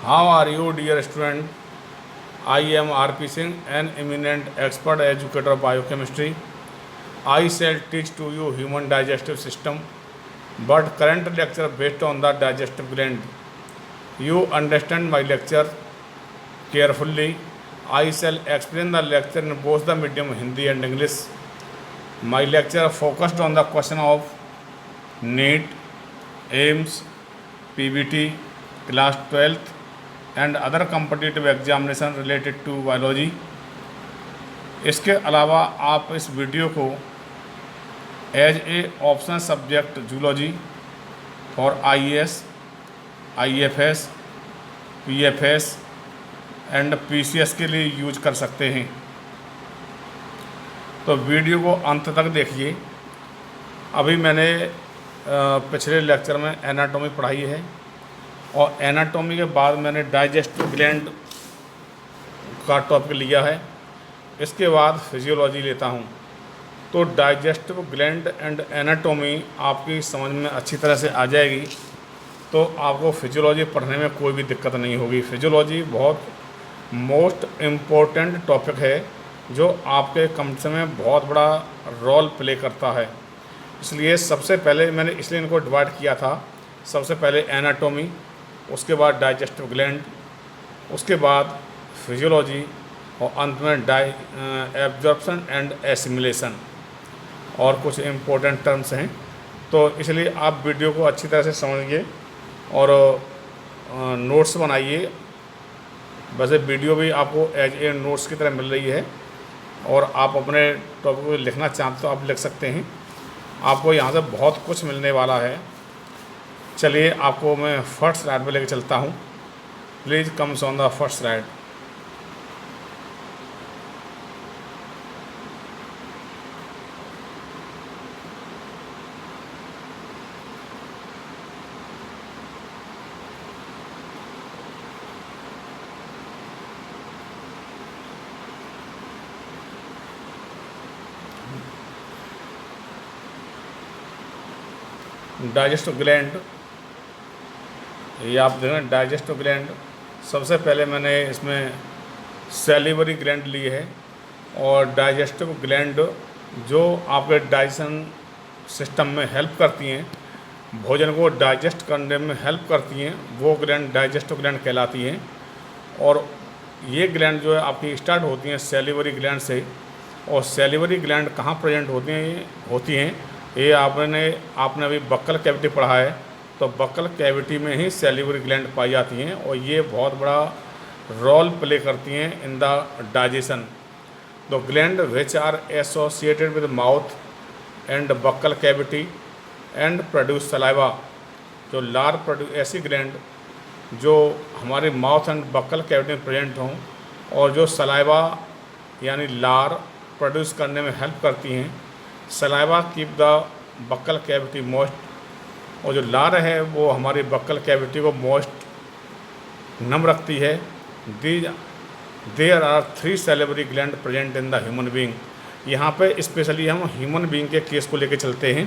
How are you, dear student? I am R.P. Singh, an eminent expert educator of biochemistry. I shall teach to you human digestive system, but current lecture based on the digestive gland. You understand my lecture carefully. I shall explain the lecture in both the medium Hindi and English. My lecture focused on the question of NEET, AIMS, PBT, class 12th and other competitive examination related to biology. इसके अलावा आप इस video को as a option subject zoology for IAS, IFS, PFS and PCS के लिए use कर सकते हैं। तो वीडियो को अंत तक देखिए। अभी मैंने पिछले लेक्चर में एनाटॉमी पढ़ाई है और एनाटॉमी के बाद मैंने डाइजेस्टिव ग्लैंड का टॉपिक लिया है। इसके बाद फिजियोलॉजी लेता हूँ। तो डाइजेस्टिव ग्लैंड एंड एनाटॉमी आपकी समझ में अच्छी तरह से आ जाएगी तो आपको फिजियोलॉजी पढ़ने में कोई भी दिक्कत नहीं होगी। फिजियोलॉजी बहुत मोस्ट इम्पोर्टेंट टॉपिक है जो आपके कंप्यूटर में बहुत बड़ा रोल प्ले करता है। इसलिए सबसे पहले मैंने इसलिए इनको डिवाइड किया था। सबसे पहले एनाटॉमी, उसके बाद डाइजेस्टिव ग्लैंड, उसके बाद फिजियोलॉजी और अंत में एब्जॉर्प्शन एंड एसिमिलेशन और कुछ इम्पोर्टेंट टर्म्स हैं। तो इसलिए आप वीडियो को अच्छी तरह से समझिए और नोट्स बनाइए। वैसे वीडियो भी आपको एज ए नोट्स की तरह मिल रही है और आप अपने टॉपिक को लिखना चाहते तो आप लिख सकते हैं। आपको यहाँ से बहुत कुछ मिलने वाला है। चलिए आपको मैं फर्स्ट स्लाइड पर लेकर चलता हूँ। Please comes on the first slide. Digestive gland, ये आप देखें डाइजेस्टिव ग्लैंड। सबसे पहले मैंने इसमें सैलिवरी ग्लैंड ली है और डाइजेस्टिव ग्लैंड जो आपके डाइजेशन सिस्टम में हेल्प करती हैं, भोजन को डाइजेस्ट करने में हेल्प करती हैं, वो ग्लैंड डाइजेस्टिव ग्लैंड कहलाती हैं। और ये ग्लैंड जो है आपकी स्टार्ट होती हैं सैलिवरी ग्लैंड से। और सैलिवरी ग्लैंड कहाँ प्रेजेंट होती हैं ये आपने अभी बक्कल कैविटी पढ़ा है। तो बक्कल कैविटी में ही सैलिवरी ग्लैंड पाई जाती हैं और ये बहुत बड़ा रोल प्ले करती हैं in the digestion. The gland which are associated with mouth and buccal cavity and produce saliva. जो लार प्रोड्यूस, ऐसी ग्लैंड जो हमारे माउथ एंड बक्कल कैविटी में प्रेजेंट हों और जो सलाइवा यानी लार प्रोड्यूस करने में हेल्प करती हैं। Saliva keep the buccal cavity moist और जो लार है वो हमारी बक्कल कैविटी को मॉइस्ट नम रखती है। There are 3 salivary gland present in the human being. यहाँ पे स्पेशली हम ह्यूमन बीइंग के केस को लेकर चलते हैं।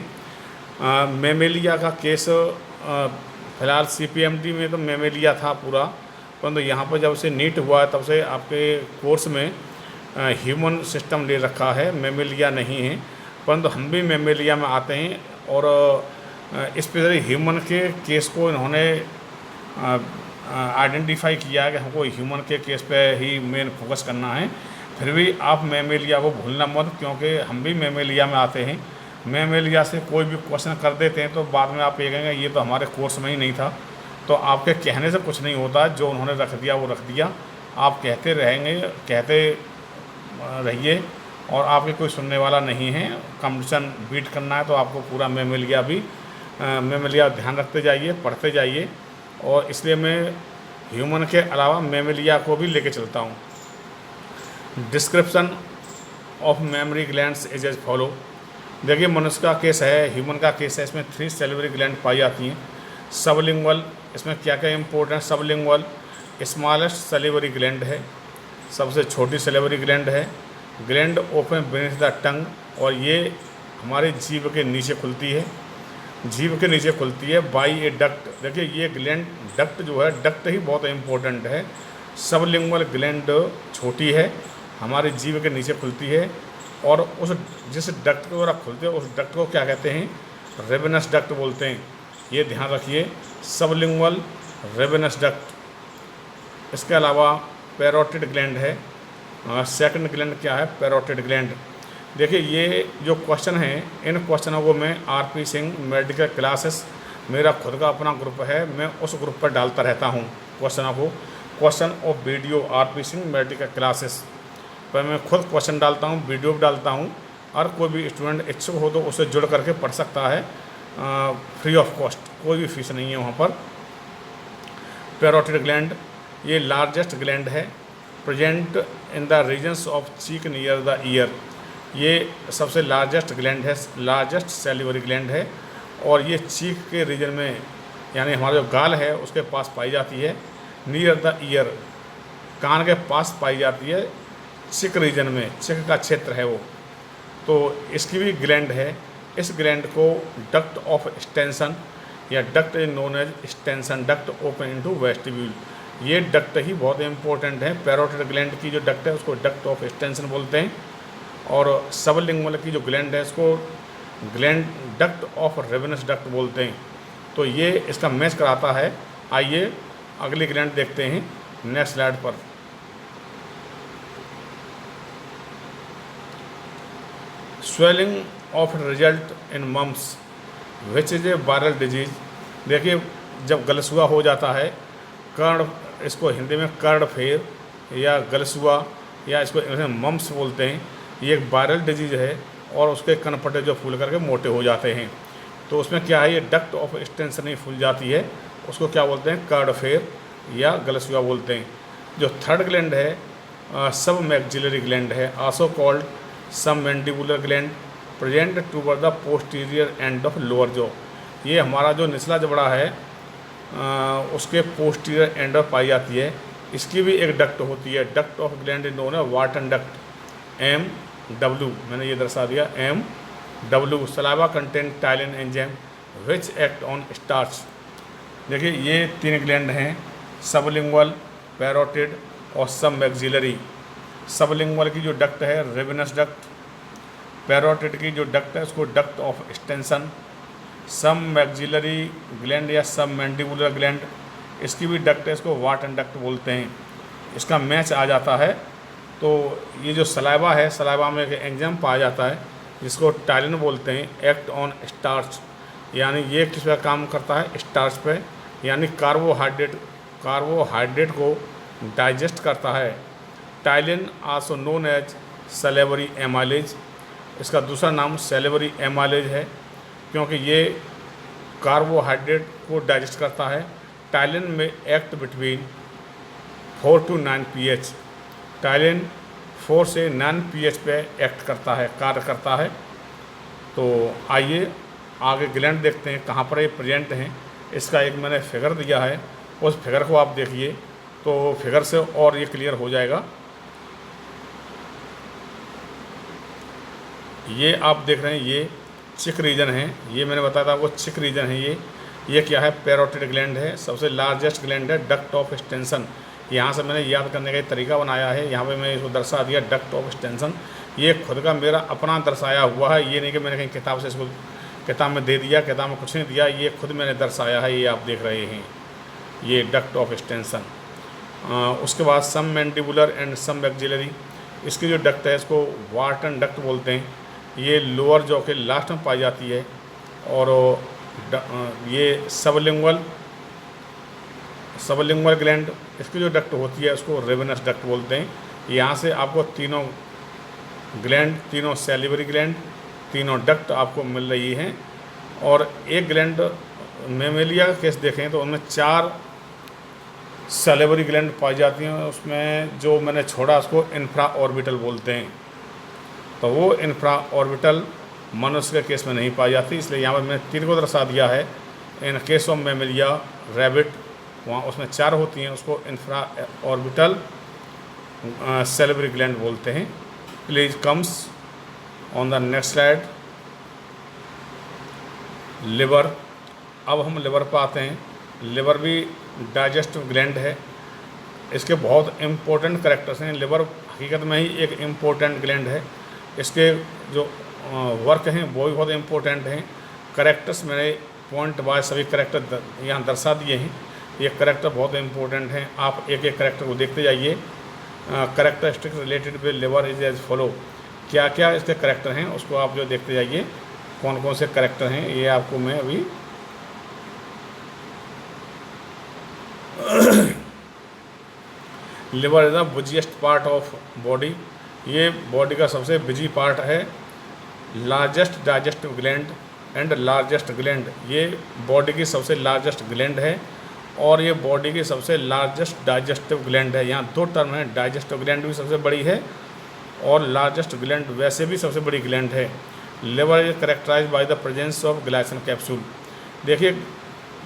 मेमेलिया का केस फिलहाल CPMD में तो मेमेलिया था पूरा, परंतु यहाँ पर जब से नीट हुआ तब से आपके कोर्स में ह्यूमन सिस्टम ले रखा है, मेमेलिया नहीं है। परंतु हम भी मेमेलिया में आते हैं और स्पेशली ह्यूमन के केस को इन्होंने आइडेंटिफाई किया है कि हमको ह्यूमन के केस पे ही मेन फोकस करना है। फिर भी आप मेमेलिया को भूलना मत, क्योंकि हम भी मेमेलिया में आते हैं। मेमेलिया से कोई भी क्वेश्चन कर देते हैं तो बाद में आप ये कहेंगे ये तो हमारे कोर्स में ही नहीं था। तो आपके कहने से कुछ नहीं होता, जो उन्होंने रख दिया वो रख दिया। आप कहते रहेंगे, कहते रहिए और आपके कोई सुनने वाला नहीं है। कंपटीशन बीट करना है तो आपको पूरा मेमेलिया ध्यान रखते जाइए, पढ़ते जाइए। और इसलिए मैं ह्यूमन के अलावा मेमेलिया को भी लेके चलता हूँ। Description of memory glands is as follow. देखिए मनुष्य का केस है, ह्यूमन का केस है, इसमें 3 सैलिवरी ग्लैंड पाई जाती हैं। सबलिंगुअल, इसमें क्या क्या important, sublingual smallest salivary gland है, सबसे छोटी सैलिवरी ग्लैंड है। Gland open beneath the tongue और ये हमारे जीभ के नीचे खुलती है। जीभ के नीचे खुलती है बाई ए डक्ट। देखिए ये ग्लैंड डक्ट जो है, डक्ट ही बहुत इम्पोर्टेंट है। सबलिंगुअल ग्लैंड छोटी है, हमारी जीभ के नीचे खुलती है, और उस जिस डक्ट के द्वारा खुलते हैं उस डक्ट को क्या कहते हैं, रेवेनस डक्ट बोलते हैं। ये ध्यान रखिए, सबलिंगुअल रेवेनस डक्ट। इसके अलावा पैरोटिड ग्लैंड है। सेकंड ग्लैंड क्या है, पैरोटिड ग्लैंड। देखिए ये जो क्वेश्चन है, इन क्वेश्चनों को मैं आरपी सिंह मेडिकल क्लासेस, मेरा खुद का अपना ग्रुप है, मैं उस ग्रुप पर डालता रहता हूँ क्वेश्चनों को। Question of video RP Singh medical classes पर मैं खुद क्वेश्चन डालता हूँ, वीडियो भी डालता हूँ, और कोई भी स्टूडेंट इच्छुक हो तो उसे जुड़ करके पढ़ सकता है फ्री ऑफ कॉस्ट, कोई भी फीस नहीं है वहाँ पर। पैरोटिड ग्लैंड ये लार्जेस्ट ग्लैंड है, present in the regions of cheek near the ear. ये सबसे लार्जेस्ट ग्लैंड है, लार्जेस्ट सैलिवरी ग्लैंड है, और ये चीक के रीजन में, यानी हमारा जो गाल है उसके पास पाई जाती है। नियर द ईयर, कान के पास पाई जाती है, चिक रीजन में, चिक का क्षेत्र है वो। तो इसकी भी ग्लैंड है। इस ग्लैंड को डक्ट ऑफ एक्सटेंशन या duct is known as extension duct open into vestibule. ये डक्ट ही बहुत इंपॉर्टेंट है। पैरोटिड ग्लैंड की जो डक्ट है उसको डक्ट ऑफ एक्सटेंशन बोलते हैं, और सबलिंगुअल की जो ग्लैंड है इसको gland duct of ravenous duct बोलते हैं। तो ये इसका मैच कराता है। आइए अगली ग्लैंड देखते हैं नेक्स्ट स्लाइड पर। Swelling of result in mumps which is a viral disease. देखिए जब गलसुआ हो जाता है, कर्ण, इसको हिंदी में कर्ण फेर या गलसुआ या इसको इंग्लिश में मम्स बोलते हैं। ये एक वायरल डिजीज है, और उसके कनपटे जो फूल करके मोटे हो जाते हैं। तो उसमें क्या है, ये डक्ट ऑफ एक्सटेंशन ही फूल जाती है, उसको क्या बोलते हैं, कर्ड फेर या गलसुआ बोलते हैं। जो थर्ड ग्लैंड है सब मैक्सिलरी ग्लैंड है, आल्सो कॉल्ड सब mandibular gland, present toward the posterior end of lower jaw. ये हमारा जो निचला जबड़ा है उसके पोस्टीरियर एंड पर पाई जाती है। इसकी भी एक डक्ट होती है, duct of gland is known है वाटन डक्ट, MW, मैंने ये दर्शा दिया MW। Saliva content ptyalin enzyme which act on starch. देखिए ये 3 ग्लैंड हैं, सबलिंगुअल, पैरोटिड और सब मैक्सिलरी। सबलिंगुअल की जो डक्ट है रेवेनस डक्ट, पैरोटिड की जो डक्ट है उसको डक्ट ऑफ एक्सटेंशन, सब मैक्सिलरी ग्लैंड या सब मैंडिबुलर ग्लैंड, इसकी भी डक्ट है, इसको वाटन डक्ट बोलते हैं। इसका मैच आ जाता है। तो ये जो सलाइवा है, सलाइवा में एक एंजाइम पाया जाता है जिसको टाइलिन बोलते हैं, एक्ट ऑन स्टार्च, यानी ये किस पर काम करता है, स्टार्च पे, यानी कार्बोहाइड्रेट को डाइजेस्ट करता है। Ptyalin also known as salivary amylase, इसका दूसरा नाम सलेवरी एमाइलेज है क्योंकि ये कार्बोहाइड्रेट को डाइजेस्ट करता है। टाइलिन में act between 4 to 9 pH, ptyalin 4 से 9 pH पे एक्ट करता है, कार्य करता है। तो आइए आगे ग्लैंड देखते हैं कहाँ पर ये प्रेजेंट हैं। इसका एक मैंने फिगर दिया है, उस फिगर को आप देखिए तो फिगर से और ये क्लियर हो जाएगा। ये आप देख रहे हैं, ये चिक रीजन है, ये मैंने बताया था वो चिक रीजन है। ये क्या है, पैरोटिड ग्लैंड है, सबसे लार्जेस्ट ग्लैंड है, डक्ट ऑफ एक्सटेंशन। यहाँ से मैंने याद करने का एक तरीका बनाया है, यहाँ पे मैं इसको दर्शा दिया डक्ट ऑफ एक्सटेंशन। ये खुद का मेरा अपना दर्शाया हुआ है, ये नहीं कि मैंने कहीं किताब से इसको किताब में दे दिया, किताब में कुछ नहीं दिया, ये खुद मैंने दर्शाया है। ये आप देख रहे हैं, ये डक्ट ऑफ एक्सटेंशन। उसके बाद सम मैंडिबुलर एंड सम मैक्सिलरी, इसकी जो डक्ट है इसको वाटन डक्ट बोलते हैं। ये लोअर जॉ के लास्ट में पाई जाती है। और ये सबलिंगुअल ग्लैंड, इसकी जो डक्ट होती है उसको रेवेनस डक्ट बोलते हैं। यहाँ से आपको तीनों ग्लैंड, तीनों सैलिवरी ग्लैंड, तीनों डक्ट आपको मिल रही हैं। और एक ग्लैंड मेमेलिया का केस देखें तो उनमें 4 सैलिवरी ग्लैंड पाई जाती हैं। उसमें जो मैंने छोड़ा उसको इंफ्रा ऑर्बिटल बोलते हैं। तो वो इंफ्रा ऑर्बिटल मनुष्य के केस में नहीं पाई जाती, इसलिए यहाँ पर मैंने 3 को दर्शा दिया है। In case of Mammalia, rabbit, वहाँ उसमें 4 होती हैं, उसको इंफ्रा ऑर्बिटल सैलिवरी ग्लैंड बोलते हैं। Please comes on the next slide. Liver. अब हम लिवर पर आते हैं। लिवर भी डाइजेस्टिव ग्लैंड है। इसके बहुत इम्पोर्टेंट कैरेक्टर्स हैं। लिवर हकीकत में ही एक इम्पोर्टेंट ग्लैंड है। इसके जो वर्क हैं वो भी बहुत इम्पोर्टेंट हैं। कैरेक्टर्स मैंने पॉइंट वाइज सभी कैरेक्टर यहाँ दर्शा दिए हैं। ये कैरेक्टर बहुत इम्पोर्टेंट हैं, आप एक एक कैरेक्टर को देखते जाइए। Characteristic related with liver is as follow. क्या क्या इसके कैरेक्टर हैं उसको आप जो देखते जाइए, कौन कौन से कैरेक्टर हैं ये आपको मैं अभी liver is the busiest part of body. ये बॉडी का सबसे बिजी पार्ट है। Largest digestive gland and largest gland, ये बॉडी की सबसे लार्जेस्ट ग्लैंड है और ये बॉडी की सबसे लार्जेस्ट डाइजेस्टिव ग्लैंड है। यहाँ दो टर्म है, डाइजेस्टिव ग्लैंड भी सबसे बड़ी है और लार्जेस्ट ग्लैंड वैसे भी सबसे बड़ी ग्लैंड है। Liver is characterize by the presence of glycine capsule. देखिए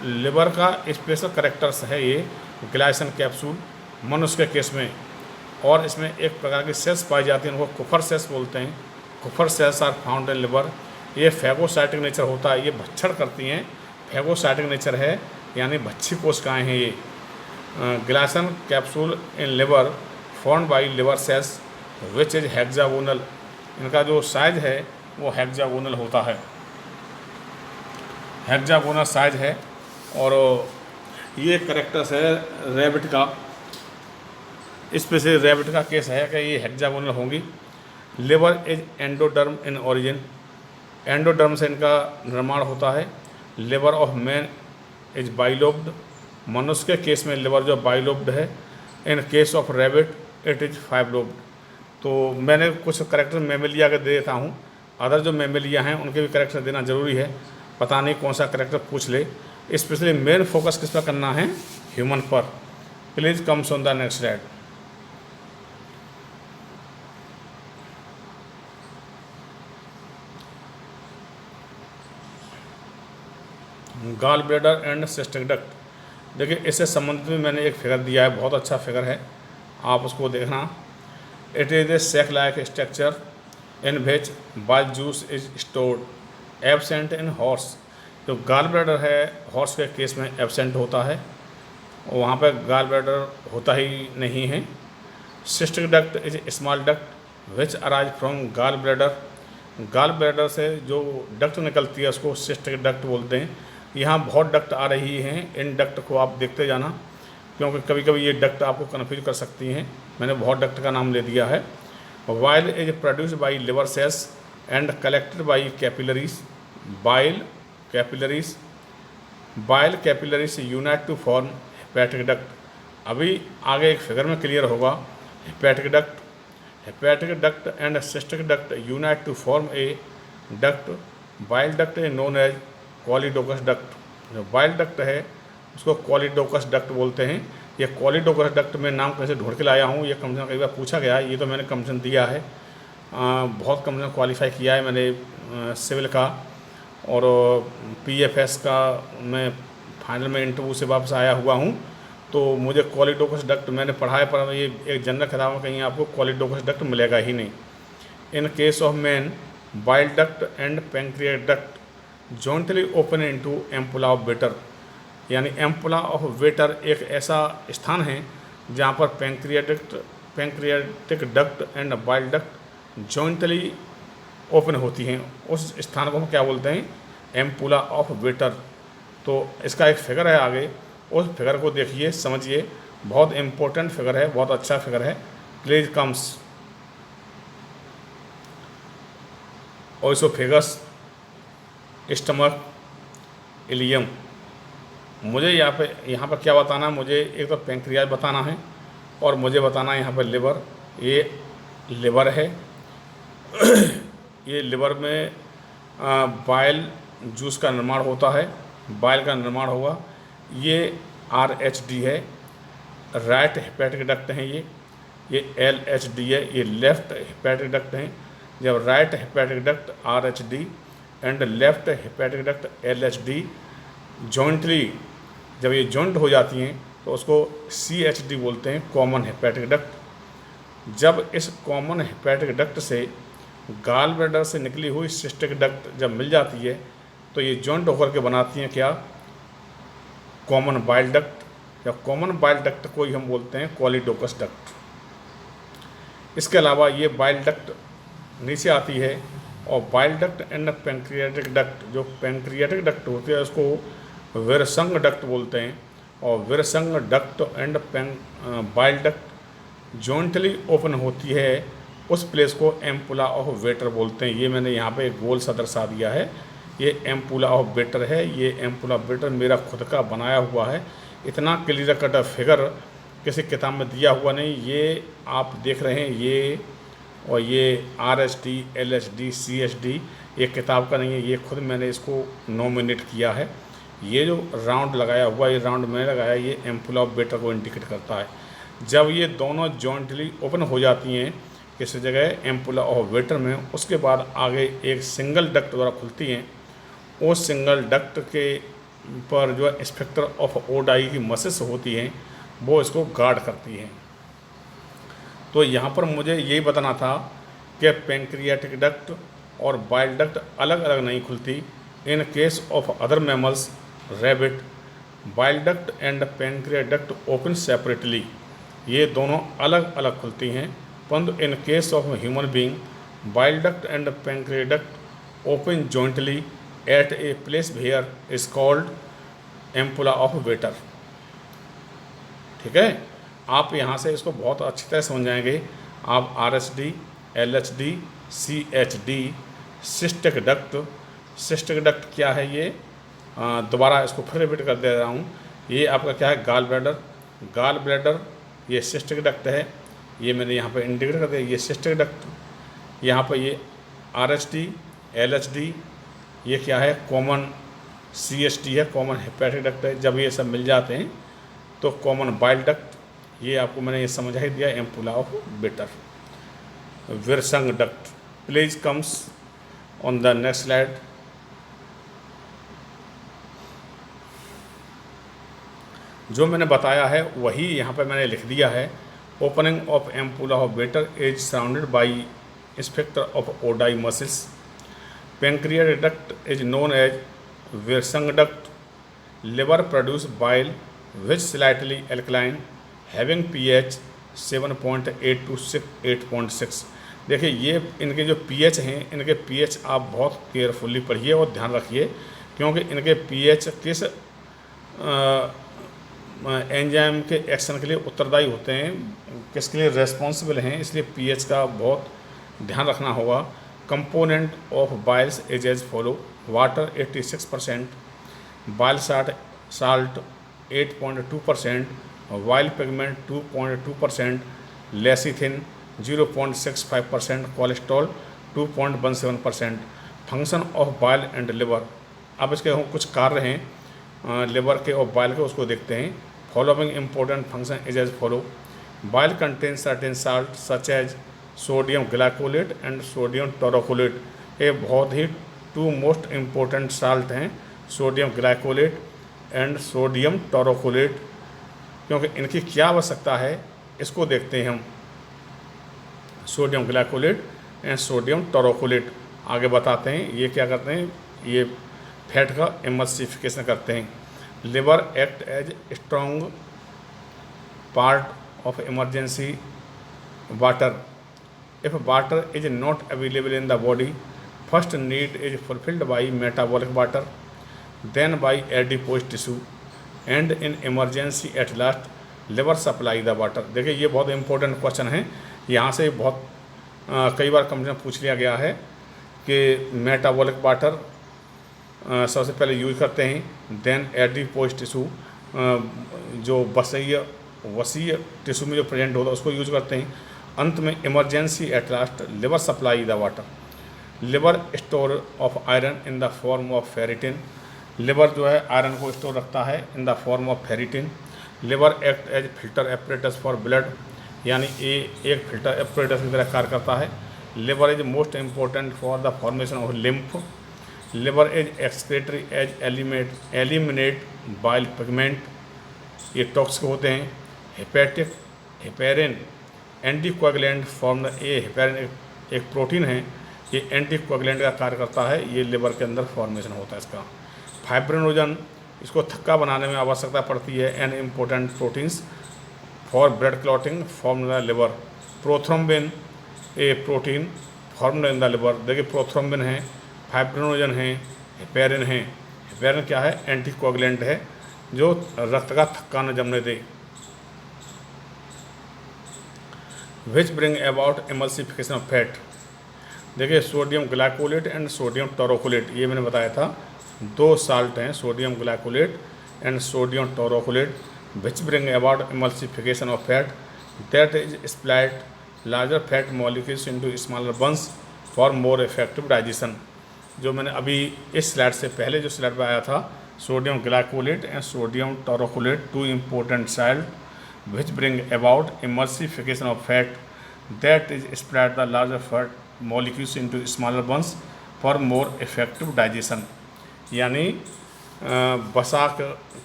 लिवर का स्पेशल करेक्टर्स है ये ग्लाइसिन कैप्सूल मनुष्य के केस में, और इसमें एक प्रकार की सेल्स पाई जाती हैं, उनको कुफर सेल्स बोलते हैं। Kupffer cells are found in liver. ये फैगोसाइटिक नेचर होता है, ये भक्षण करती हैं, फैगोसाइटिक नेचर है, यानी भक्षी कोशिकाएँ हैं ये। Glycine capsule in liver formed by liver cells which is hexagonal. इनका जो साइज है वो हेक्सागोनल होता है, हेक्सागोनल साइज है। और ये करेक्टर्स है रैबिट का, स्पेशली रैबिट का केस है कि ये हेक्सागोनल होंगी। Liver is endoderm in origin. Endoderm से इनका निर्माण होता है। Liver of man is bilobed. मनुष्य के केस में लिवर जो बाइलोब्ड है। In case of rabbit it is five lobed. तो मैंने कुछ करेक्टर मेमेलिया के दे देता हूँ, अदर जो मेमेलिया हैं उनके भी करेक्टर देना ज़रूरी है। पता नहीं कौन सा करेक्टर पूछ ले। स्पेशली मेन फोकस किस पर करना है, ह्यूमन पर। Please comes on the next slide. Gall bladder and cystic duct. देखिए इससे संबंधित में मैंने एक फिगर दिया है, बहुत अच्छा फिगर है, आप उसको देखना। It is a sac like structure in which bile juice is stored absent in horse. जो गॉल ब्लैडर है हॉर्स के केस में एबसेंट होता है, वहाँ पर गॉल ब्लैडर होता ही नहीं है। Cystic duct is small duct which arise from gall bladder. Gall bladder से जो डक्ट निकलती है उसको सिस्टिक डक्ट बोलते हैं। यहाँ बहुत डक्ट आ रही हैं, इन डक्ट को आप देखते जाना, क्योंकि कभी कभी ये डक्ट आपको कन्फ्यूज कर सकती हैं। मैंने बहुत डक्ट का नाम ले दिया है। Bile is produced by liver cells and collected by capillaries. Bile capillaries unite to form hepatic duct. अभी आगे एक फिगर में क्लियर होगा। Hepatic duct and cystic duct unite to form a duct. Bile duct is known as choledochus duct. जो bile duct है उसको कॉलीडोकस duct बोलते हैं। ये कॉलीडोकस डक्ट में नाम कैसे ढूंढ के लाया हूँ, ये कमीशन कई बार पूछा गया है। ये तो मैंने कमीशन दिया है, बहुत कमीशन क्वालिफाई किया है मैंने सिविल का, और पीएफएस का मैं फाइनल में इंटरव्यू से वापस आया हुआ हूँ। तो मुझे कॉलीडोकस डक्ट मैंने पढ़ा है, पर ये एक जनरल किताब में कहीं आपको कॉलीडोकस डक्ट मिलेगा ही नहीं। इन case of man bile duct and pancreatic duct jointly open into ampulla of waiter. यानी एम्पुला ऑफ वेटर एक ऐसा स्थान है जहाँ पर pancreatic duct and bile duct jointly open होती हैं। उस स्थान को हम क्या बोलते हैं, एम्पुला ऑफ वेटर। तो इसका एक फिगर है आगे, उस फिगर को देखिए, समझिए, बहुत इम्पोर्टेंट फिगर है, बहुत अच्छा फिगर है। Please comes oesophagus stomach ileum. मुझे यहाँ पर क्या बताना है, मुझे एक तो पैंक्रियाज बताना है और मुझे बताना है यहाँ पर लिवर। ये लिवर है ये लिवर में बाइल जूस का निर्माण होता है, बाइल का निर्माण होगा। ये RHD है, राइट हेपेटिक डक्ट हैं ये LHD है, ये लेफ्ट हेपेटिक डक्ट हैं। जब right hepatic duct RHD and left hepatic duct LHD jointly जब ये जॉइंट हो जाती हैं तो उसको CHD बोलते हैं, कॉमन हेपेटिक डक्ट। जब इस कॉमन हेपेटिक डक्ट से गॉल ब्लैडर से निकली हुई सिस्टिक डक्ट जब मिल जाती है तो ये जॉइंट होकर के बनाती हैं क्या, कॉमन बाइल डक्ट, या कॉमन बाइल डक्ट को ही हम बोलते हैं कॉलीडोकस डक्ट। इसके अलावा ये बाइल डक्ट नीचे आती है, और bile duct and pancreatic duct, जो पैंक्रियाटिक डक्ट होती है उसको विरसंग डक्ट बोलते हैं, और Wirsung duct and bile duct jointly open होती है, उस प्लेस को एम्पुला ऑफ वेटर बोलते हैं। ये मैंने यहाँ पे एक गोल सा दर्शा दिया है, ये एम्पुला ऑफ वेटर है। ये एम्पुला ऑफ वेटर मेरा खुद का बनाया हुआ है, इतना क्लियर कट फिगर किसी किताब में दिया हुआ नहीं। ये आप देख रहे हैं, ये और ये RSD, LSD, CSD ये किताब का नहीं है, ये खुद मैंने इसको नॉमिनेट किया है। ये जो राउंड लगाया हुआ, ये राउंड मैंने लगाया, ये एम्पुला ऑफ वेटर को इंडिकेट करता है। जब ये दोनों जॉइंटली ओपन हो जाती हैं किसी जगह एम्पुला ऑफ वेटर में, उसके बाद आगे एक सिंगल डक्ट द्वारा खुलती हैं। उस सिंगल डक्ट के पर जो स्पेक्टर ऑफ ओडाई की मसल्स होती हैं वो इसको गार्ड करती हैं। तो यहाँ पर मुझे यही बताना था कि पैंक्रियाटिक डक्ट और बाइल डक्ट अलग अलग नहीं खुलती। In case of other mammals, rabbit, bile duct and pancreatic duct open separately, ये दोनों अलग अलग खुलती हैं। परंतु in case of human being, bile duct and pancreatic duct open jointly at a place where is called ampulla of Vater. ठीक है, आप यहाँ से इसको बहुत अच्छी तरह समझ जाएंगे। आप RSD, LSD, CHD, cystic duct, cystic duct क्या है ये, दोबारा इसको फिर रिपीट कर दे रहा हूँ। ये आपका क्या है, गाल ब्लैडर, गाल ब्लैडर ये सिस्टिक डक्ट है, ये मैंने यहाँ पे इंडिकेट कर दिया, ये सिस्टिक डक्ट। यहाँ पर ये RSD, LSD ये क्या है, कॉमन CSD है, कॉमन हेपेटिक डक्ट है। जब ये सब मिल जाते हैं तो कॉमन बाइल डक्ट, ये आपको मैंने ये समझा ही दिया, ampulla of Vater, Wirsung duct. Please comes on the next slide. जो मैंने बताया है वही यहाँ पे मैंने लिख दिया है। Opening of ampulla of Vater is surrounded by sphincter of Oddi muscles. Pancreatic duct is known as Wirsung duct. Liver produce bile which slightly alkaline having pH 7.8 to 8.6। देखिए ये इनके जो pH हैं, इनके pH आप बहुत केयरफुली पढ़िए और ध्यान रखिए, क्योंकि इनके pH किस एंजाइम के एक्शन के लिए उत्तरदायी होते हैं, किसके लिए रेस्पॉन्सिबल हैं, इसलिए pH का बहुत ध्यान रखना होगा। Component of biles is as follow: water 86%, bile salt 8.2%, bile pigment 2.2%, lecithin 0.65%, cholesterol 2.17%। Function of bile and liver, अब इसके कुछ कार्य हैं लिवर के और बाइल के, उसको देखते हैं। Following important function is as follow: bile contain certain salt such as sodium glycolate and sodium taurocholate. ये बहुत ही टू मोस्ट इम्पोर्टेंट साल्ट हैं, sodium glycolate and sodium taurocholate, क्योंकि इनकी क्या आवश्यकता है इसको देखते हैं हम। Sodium glycolate and sodium taurocholate आगे बताते हैं। ये क्या करते हैं, ये फैट का एमल्सिफिकेशन करते हैं। Liver act as strong part of emergency water. If water is not available in the body, first need is fulfilled by metabolic water, then by adipose tissue, and in emergency at last liver supply the water. देखिए ये बहुत important question है, यहाँ से बहुत कई बार complain पूछ लिया गया है कि मेटाबॉलिक वाटर सबसे पहले यूज करते हैं, देन एडिपोज टिश्यू जो वसीय टिश्यू में जो प्रेजेंट होता है उसको यूज करते हैं, अंत में emergency at last liver supply the water. Liver store of iron in the form of ferritin. Liver जो है आयरन को स्टोर रखता है in the form of ferritin. Liver act as filter apparatus for blood, यानी ये एक filter apparatus की तरह कार्य करता है। Liver is most important for the formation of lymph. Liver is excretory as eliminate bile pigment, ये टॉक्सिक होते हैं। हेपेरिन एंटीकोएगुलेंट फॉर्म द, ये हेपेरिन एक प्रोटीन है ये एंटीकोगुलेंट का कार्य करता है, ये लिवर के अंदर फॉर्मेशन होता है इसका। फाइब्रिनोजन, इसको थक्का बनाने में आवश्यकता पड़ती है। An important proteins for blood clotting form in the liver. Prothrombin A protein form in the liver. देखिए प्रोथ्रोम्बिन है, फाइब्रिनोजन है, हेपेरिन है। हेपेरिन क्या है? एंटीकोगुलेंट है जो रक्त का थक्का न जमने दे। Which bring about emulsification of fat. देखिए sodium glycolate and sodium taurocholate, ये मैंने बताया था, दो साल्ट हैं, sodium glycolate and sodium taurocholate, which bring about emulsification of fat that is split larger fat molecules into smaller buns for more effective digestion. जो मैंने अभी इस स्लाइड से पहले जो स्लाइड पर आया था, sodium glycolate and sodium taurocholate, two important salt which bring about emulsification of fat that is split the larger fat molecules into smaller buns for more effective digestion. यानी वसा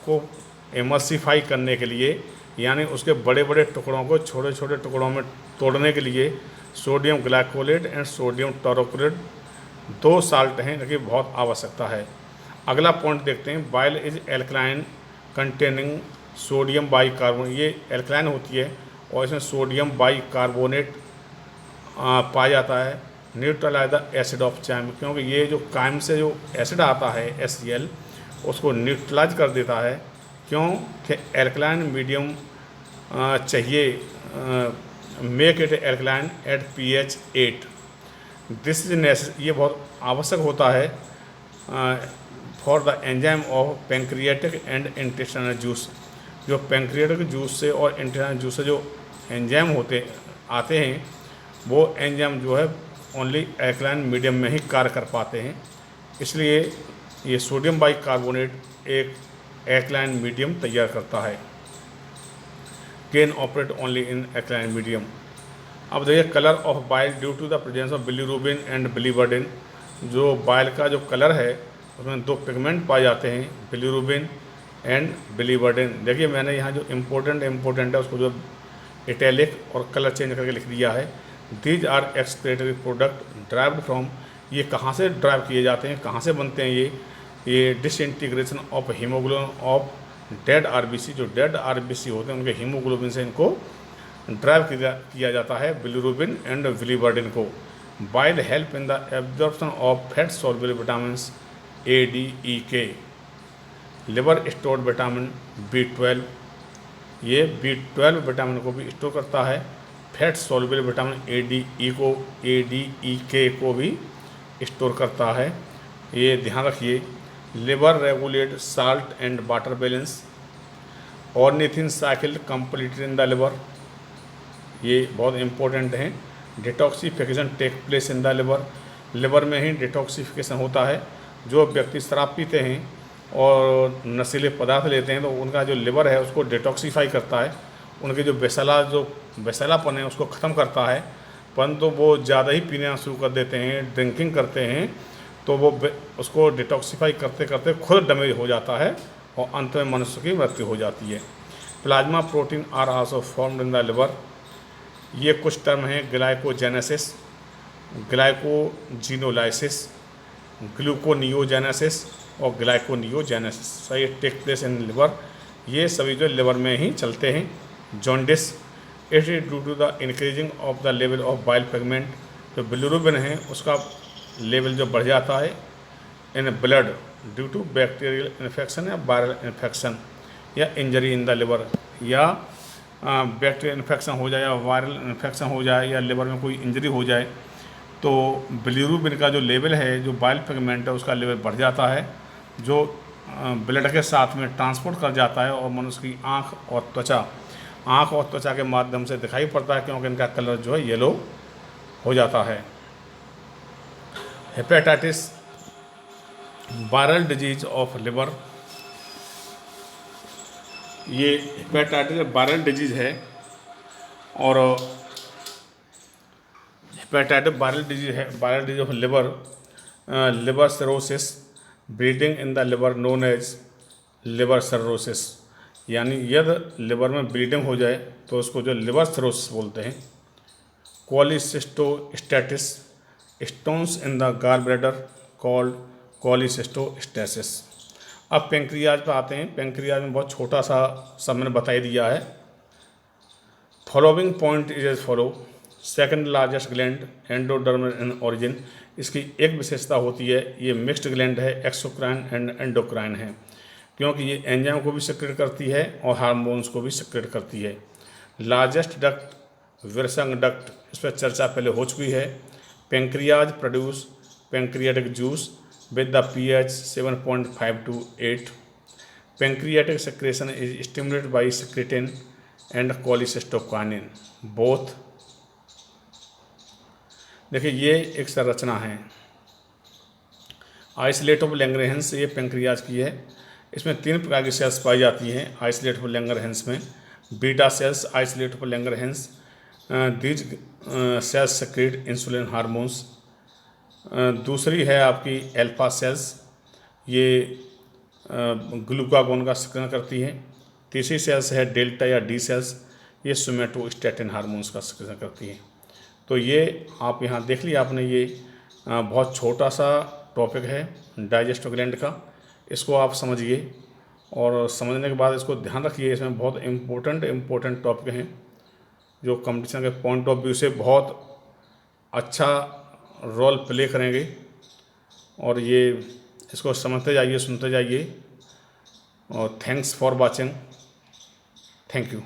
को एमल्सिफाई करने के लिए, यानी उसके बड़े बड़े टुकड़ों को छोटे छोटे टुकड़ों में तोड़ने के लिए sodium glycolate and sodium taurocholate दो साल्ट हैं जिनकी बहुत आवश्यकता है। अगला पॉइंट देखते हैं, bile is alkaline containing sodium bicarbonate. ये एल्कलाइन होती है और इसमें सोडियम बाइकार्बोनेट पाया जाता है। Neutralize the acid of chyme, क्योंकि ये जो काइम से जो एसिड आता है HCl, उसको न्यूट्रलाइज कर देता है। क्यों कि एल्कलाइन मीडियम चाहिए, make it alkaline at pH 8। This is ये बहुत आवश्यक होता है for the enzyme of pancreatic and intestinal juice. जो पेंक्रियाटिक जूस से और इंटेस्टाइनल जूस से जो एंजाइम आते हैं, वो एंजाइम जो है ओनली एल्कलाइन मीडियम में ही कार्य कर पाते हैं। इसलिए ये सोडियम बाइकार्बोनेट एक एल्कलाइन मीडियम तैयार करता है। Can operate only in alkaline medium. अब देखिए colour of bile due to the presence of bilirubin and biliverdin. जो बाइल का जो कलर है उसमें दो पिगमेंट पाए जाते हैं, बिलीरुबिन एंड बिलीवर्डिन। देखिए मैंने यहाँ जो इम्पोर्टेंट है उसको जो इटैलिक और कलर चेंज करके लिख दिया है। These are excretory product derived from. ये कहाँ से ड्राइव किए जाते हैं, कहाँ से बनते हैं? ये disintegration of haemoglobin of dead RBC। जो डेड RBC होते हैं उनके हीमोग्लोबिन से इनको ड्राइव किया जाता है, बिलीरुबिन एंड बिलीवर्डिन को। Bile help in the absorption of fat soluble vitamin A, D, E, K। Liver stored vitamin B12, ये B12 विटामिन को भी स्टोर करता है। Fat soluble vitamin A, D, E, K को भी स्टोर करता है। ये ध्यान रखिए। Liver regulate salt and water balance. Ornithine cycle completed in the liver, ये बहुत इंपॉर्टेंट हैं। Detoxification take place in the liver. Liver में ही डिटॉक्सिफिकेशन होता है। जो व्यक्ति शराब पीते हैं और नशीले पदार्थ लेते हैं तो उनका जो लिवर है उसको डिटॉक्सीफाई करता है, उनके जो वैसेलापन है उसको ख़त्म करता है। परंतु वो ज़्यादा ही पीना शुरू कर देते हैं, ड्रिंकिंग करते हैं, तो वो उसको डिटॉक्सीफाई करते करते खुद डैमेज हो जाता है और अंत में मनुष्य की मृत्यु हो जाती है। Plasma protein are also formed in the liver. ये कुछ टर्म हैं, ग्लाइकोजेनेसिस, ग्लाइकोजिनोलाइसिस, ग्लूकोनियोजेनेसिस और ग्लाइकोनियोजेनेसिस। सही टेक प्लेस इन लिवर। ये सभी जो लिवर में ही चलते हैं। Jaundice, it is due to the increasing of the level of bile pigment. जो बिलिरुबिन है उसका लेवल जो बढ़ जाता है in blood due to bacterial infection या वायरल इन्फेक्शन या इंजरी इन द लिवर, या बैक्टीरियल इन्फेक्शन हो जाए या वायरल इन्फेक्शन हो जाए या लिवर में कोई इंजरी हो जाए, तो बिलिरुबिन का जो लेवल है, जो बाइल पिगमेंट है, उसका लेवल बढ़ जाता है, जो ब्लड के साथ में ट्रांसपोर्ट कर जाता है और मनुष्य की आँख और त्वचा के माध्यम से दिखाई पड़ता है, क्योंकि इनका कलर जो है येलो हो जाता है। Hepatitis, viral disease of liver. ये हेपेटाइटिस वायरल डिजीज है और hepatitis viral disease of liver. Liver cirrhosis, bleeding in the liver known as liver cirrhosis. यानी यदि लिवर में ब्लीडिंग हो जाए तो उसको जो लिवर सिरोसिस बोलते हैं। Cholecystostasis, stones in the gall bladder called cholecystostasis. अब पेंक्रियाज पर आते हैं। पेंक्रियाज में बहुत छोटा सा सब मैंने बता ही दिया है। Following point is as follow. Second largest gland endodermal in origin. इसकी एक विशेषता होती है, ये मिक्स्ड ग्लैंड है, एक्सोक्राइन एंड एंडोक्राइन है, क्योंकि ये एंजाइम को भी सेक्रेट करती है और हार्मोन्स को भी सेक्रेट करती है। लार्जेस्ट डक्ट विरसंग डक्ट, इस पर चर्चा पहले हो चुकी है। Pancreas produce pancreatic juice with the pH 7.5 to 8। Pancreatic secretion is stimulated by secretin and cholecystokinin both. देखिए ये एक संरचना है। आइसोलेट ऑफ लैंगरहैंस, ये पेंक्रियाज की है। इसमें 3 प्रकार की सेल्स पाई जाती हैं आइसोलेट ऑफ लैंगरहैंस में। Beta cells isolate of Langerhans, these cells secrete insulin hormones. दूसरी है आपकी एल्फा सेल्स, ये ग्लूकागोन का सेक्रेशन करती हैं। तीसरी सेल्स है डेल्टा या डी सेल्स, ये सोमेटोस्टैटिन हार्मोन्स का सेक्रेशन करती हैं। तो ये आप यहाँ देख लिया आपने, ये बहुत छोटा सा टॉपिक है डाइजेस्टिव ग्लैंड का। इसको आप समझिए और समझने के बाद इसको ध्यान रखिए। इसमें बहुत इम्पोर्टेंट टॉपिक हैं जो कंपटीशन के पॉइंट ऑफ व्यू से बहुत अच्छा रोल प्ले करेंगे। और ये इसको समझते जाइए, सुनते जाइए। और thanks for watching. Thank you.